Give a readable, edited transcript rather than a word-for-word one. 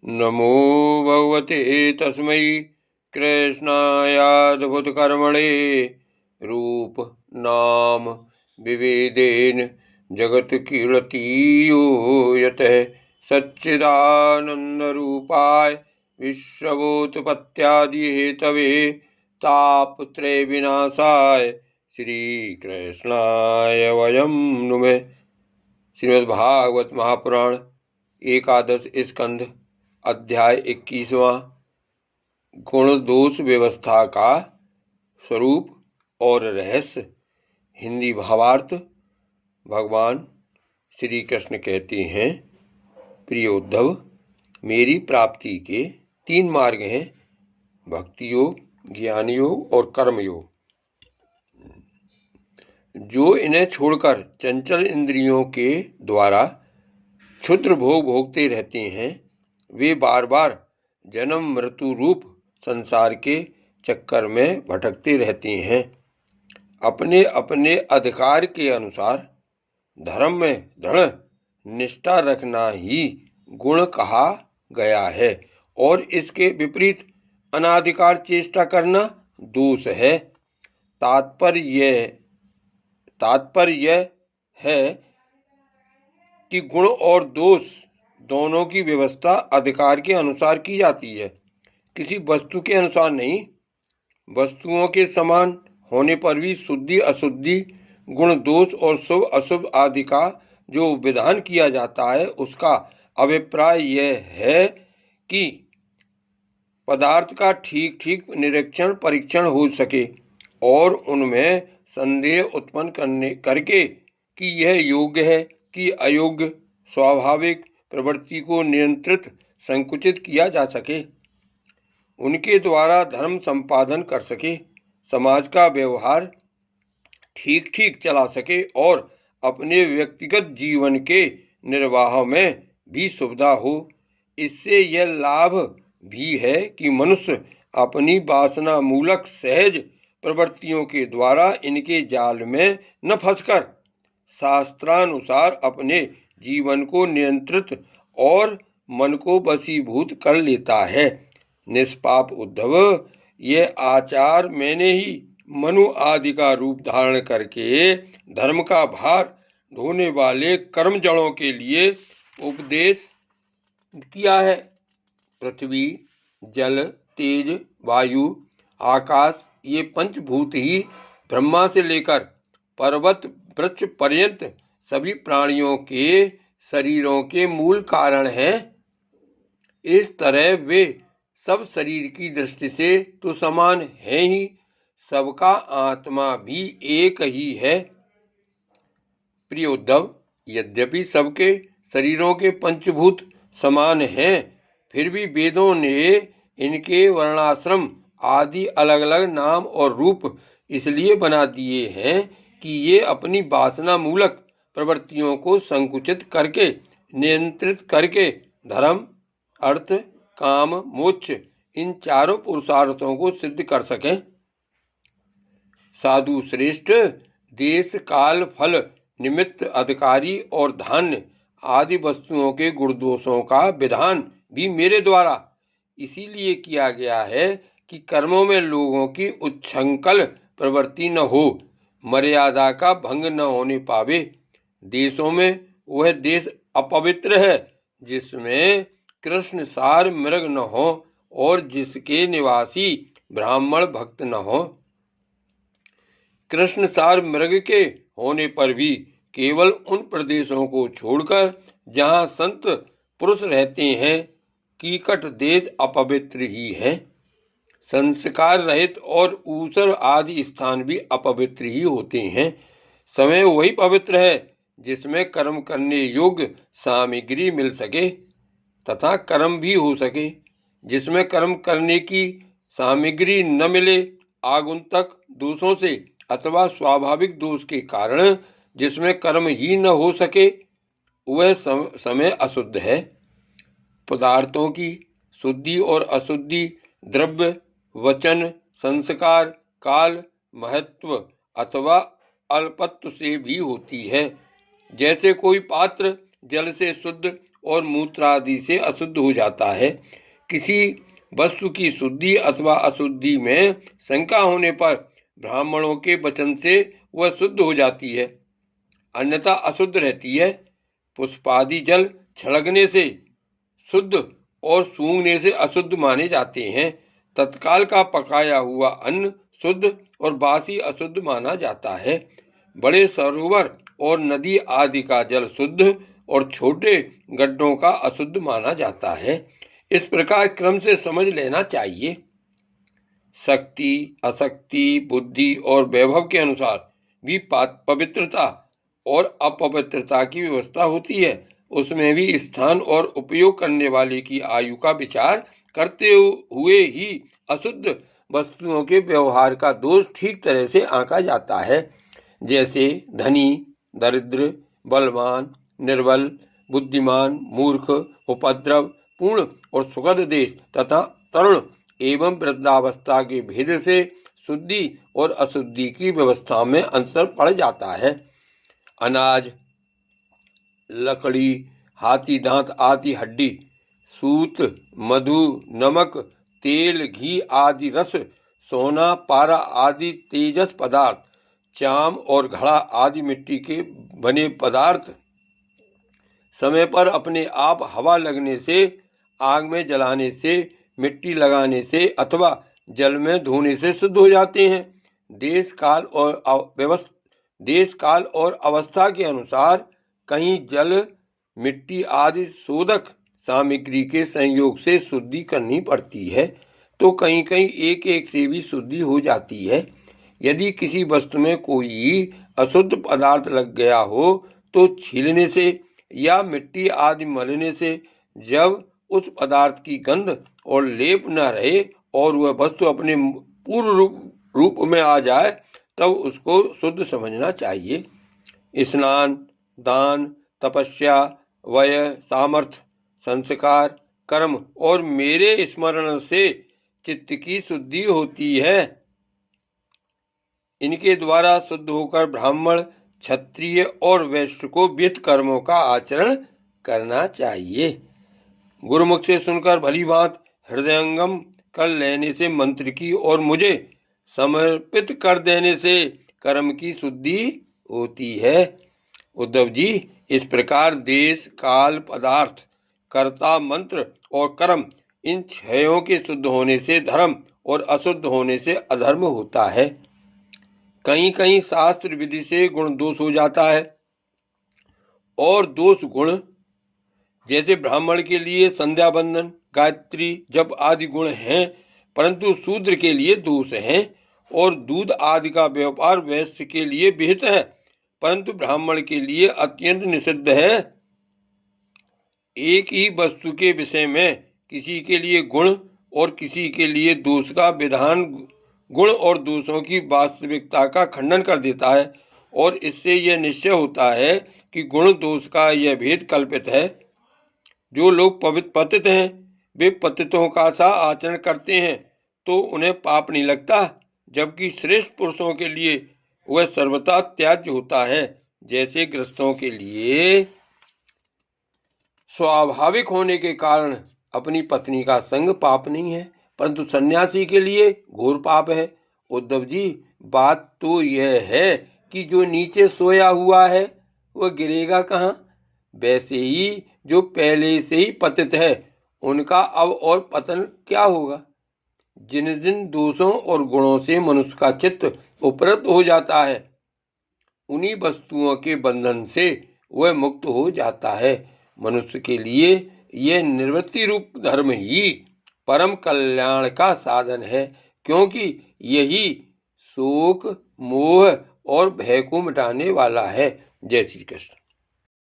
नमो भगवते तस्मै कृष्णायाद्भुतकर्मणे रूप नाम विभेदेन जगत कीर्तियो यतः सच्चिदानन्दरूपाय विश्वभूतपत्यादि हेतवे तापत्रय विनाशाय श्रीकृष्णाय वयं नुमः। श्रीमद्भागवत महापुराण एकादश स्कंध अध्याय 21वां गुण दोष व्यवस्था का स्वरूप और रहस्य। हिंदी भावार्थ। भगवान श्री कृष्ण कहते हैं, प्रिय उद्धव, मेरी प्राप्ति के 3 मार्ग हैं, भक्ति योग, ज्ञान योग और कर्म योग। जो इन्हें छोड़कर चंचल इंद्रियों के द्वारा क्षुद्र भोग भोगते रहते हैं, वे बार बार जन्म मृत्यु रूप संसार के चक्कर में भटकते रहते हैं। अपने अपने अधिकार के अनुसार धर्म में दृढ़ निष्ठा रखना ही गुण कहा गया है और इसके विपरीत अनाधिकार चेष्टा करना दोष है। तात्पर्य है कि गुण और दोष दोनों की व्यवस्था अधिकार के अनुसार की जाती है, किसी वस्तु के अनुसार नहीं। वस्तुओं के समान होने पर भी शुद्धि अशुद्धि, गुण दोष और शुभ अशुभ आदि का जो विधान किया जाता है, उसका अभिप्राय यह है कि पदार्थ का ठीक ठीक निरीक्षण परीक्षण हो सके और उनमें संदेह उत्पन्न करके कि यह योग्य है कि अयोग्य, स्वाभाविक प्रवृत्ति को नियंत्रित संकुचित किया जा सके, उनके द्वारा धर्म संपादन कर सके, समाज का व्यवहार ठीक ठीक चला सके और अपने व्यक्तिगत जीवन के निर्वाह में भी सुविधा हो। इससे यह लाभ भी है कि मनुष्य अपनी वासना मूलक सहज प्रवृत्तियों के द्वारा इनके जाल में न फंसकर शास्त्रानुसार अपने जीवन को नियंत्रित और मन को वशीभूत कर लेता है। निष्पाप उद्धव, यह आचार मैंने ही मनु आदि का रूप धारण करके धर्म का भार ढोने वाले कर्म जड़ों के लिए उपदेश किया है। पृथ्वी, जल, तेज, वायु, आकाश, ये पंचभूत ही ब्रह्मा से लेकर पर्वत वृक्ष पर्यंत सभी प्राणियों के शरीरों के मूल कारण हैं। इस तरह वे सब शरीर की दृष्टि से तो समान है ही, सबका आत्मा भी एक ही है। प्रिय उद्धव, यद्यपि सबके शरीरों के पंचभूत समान हैं, फिर भी वेदों ने इनके वर्णाश्रम आदि अलग अलग नाम और रूप इसलिए बना दिए हैं कि ये अपनी वासना मूलक प्रवृत्तियों को संकुचित करके नियंत्रित करके धर्म, अर्थ, काम, मोक्ष, इन चारों पुरुषार्थों को सिद्ध कर सकें। साधु श्रेष्ठ, देश काल फल निमित्त अधिकारी और धान्य आदि वस्तुओं के गुण दोषों का विधान भी मेरे द्वारा इसीलिए किया गया है कि कर्मों में लोगों की उच्छृंखल प्रवृत्ति न हो, मर्यादा का भंग न होने पावे। देशों में वह देश अपवित्र है जिसमें कृष्ण सार मृग न हो और जिसके निवासी ब्राह्मण भक्त न हो। कृष्ण सार मृग के होने पर भी केवल उन प्रदेशों को छोड़कर जहाँ संत पुरुष रहते हैं, कीकट देश अपवित्र ही है। संस्कार रहित और ऊसर आदि स्थान भी अपवित्र ही होते हैं। समय वही पवित्र है जिसमें कर्म करने योग्य सामग्री मिल सके तथा कर्म भी हो सके। जिसमें कर्म करने की सामग्री न मिले, आगुंतक दोषों से अथवा स्वाभाविक दोष के कारण जिसमें कर्म ही न हो सके, वह समय अशुद्ध है। पदार्थों की शुद्धि और अशुद्धि द्रव्य, वचन, संस्कार, काल, महत्व अथवा अल्पत्व से भी होती है। जैसे कोई पात्र जल से शुद्ध और मूत्र आदि से अशुद्ध हो जाता है। किसी वस्तु की शुद्धि अथवा अशुद्धि में शंका होने पर ब्राह्मणों के वचन से वह शुद्ध हो जाती है, अन्यथा अशुद्ध रहती है। पुष्पादि जल छिड़कने से शुद्ध और सूंघने से अशुद्ध माने जाते हैं। तत्काल का पकाया हुआ अन्न शुद्ध और बासी अशुद्ध माना जाता है। बड़े सरोवर और नदी आदि का जल शुद्ध और छोटे गड्ढों का अशुद्ध माना जाता है। इस प्रकार क्रम से समझ लेना चाहिए। शक्ति, अशक्ति, बुद्धि और वैभव के अनुसार भी पवित्रता और अपवित्रता की व्यवस्था होती है। उसमें भी स्थान और उपयोग करने वाले की आयु का विचार करते हुए ही अशुद्ध वस्तुओं के व्यवहार का दोष ठीक तरह से आंका जाता है। जैसे धनी, दरिद्र, बलवान, निर्बल, बुद्धिमान, मूर्ख, उपद्रव पूर्ण और सुखद देश तथा तरुण एवं वृद्धावस्था के भेद से शुद्धि और अशुद्धि की व्यवस्था में अंतर पड़ जाता है। अनाज, लकड़ी, हाथी दांत आदि हड्डी, सूत, मधु, नमक, तेल, घी आदि रस, सोना, पारा आदि तेजस पदार्थ, चाम और घड़ा आदि मिट्टी के बने पदार्थ समय पर अपने आप हवा लगने से, आग में जलाने से, मिट्टी लगाने से अथवा जल में धोने से शुद्ध हो जाते हैं। देश काल और अवस्था के अनुसार कहीं जल, मिट्टी आदि शोधक सामग्री के संयोग से शुद्धि करनी पड़ती है, तो कहीं कहीं एक एक से भी शुद्धि हो जाती है। यदि किसी वस्तु में कोई अशुद्ध पदार्थ लग गया हो तो छीलने से या मिट्टी आदि मलने से जब उस पदार्थ की गंध और लेप न रहे और वह वस्तु अपने पूर्व रूप में आ जाए तब उसको शुद्ध समझना चाहिए। स्नान, दान, तपस्या, वय, सामर्थ्य, संस्कार, कर्म और मेरे स्मरण से चित्त की शुद्धि होती है। इनके द्वारा शुद्ध होकर ब्राह्मण, क्षत्रिय और वैश्य को विहित कर्मों का आचरण करना चाहिए। गुरुमुख से सुनकर भली बात हृदयंगम कर लेने से मंत्र की और मुझे समर्पित कर देने से कर्म की शुद्धि होती है। उद्धव जी, इस प्रकार देश, काल, पदार्थ, कर्ता, मंत्र और कर्म इन छयों के शुद्ध होने से धर्म और अशुद्ध होने से अधर्म होता है। कहीं कहीं शास्त्र विधि से गुण दोष हो जाता है और दोष गुण, जैसे ब्राह्मण के लिए संध्या बंदन, गायत्री, जप आदि गुण हैं, परंतु शूद्र के लिए दोष हैं। और दूध आदि का व्यापार वैश्य के लिए विहित है, परंतु ब्राह्मण के लिए अत्यंत निषिद्ध है। एक ही वस्तु के विषय में किसी के लिए गुण और किसी के लिए दोष का विधान गुण और दोषों की वास्तविकता का खंडन कर देता है और इससे यह निश्चय होता है कि गुण दोष का यह भेद कल्पित है। जो लोग पतित हैं वे पतितों का सा आचरण करते हैं तो उन्हें पाप नहीं लगता, जबकि श्रेष्ठ पुरुषों के लिए वह सर्वथा त्याज्य होता है। जैसे गृहस्थों के लिए स्वाभाविक होने के कारण अपनी पत्नी का संग पाप नहीं है, परंतु सन्यासी के लिए घोर पाप है। उद्धव जी, बात तो यह है कि जो नीचे सोया हुआ है वह गिरेगा कहाँ। वैसे ही जो पहले से ही पतित है उनका अब और पतन क्या होगा। जिन जिन दोषों और गुणों से मनुष्य का चित्त उपरत हो जाता है उन्हीं वस्तुओं के बंधन से वह मुक्त हो जाता है। मनुष्य के लिए यह निवृत्ति रूप धर्म ही परम कल्याण का साधन है, क्योंकि यही शोक, मोह और भय को मिटाने वाला है। जय श्री कृष्ण।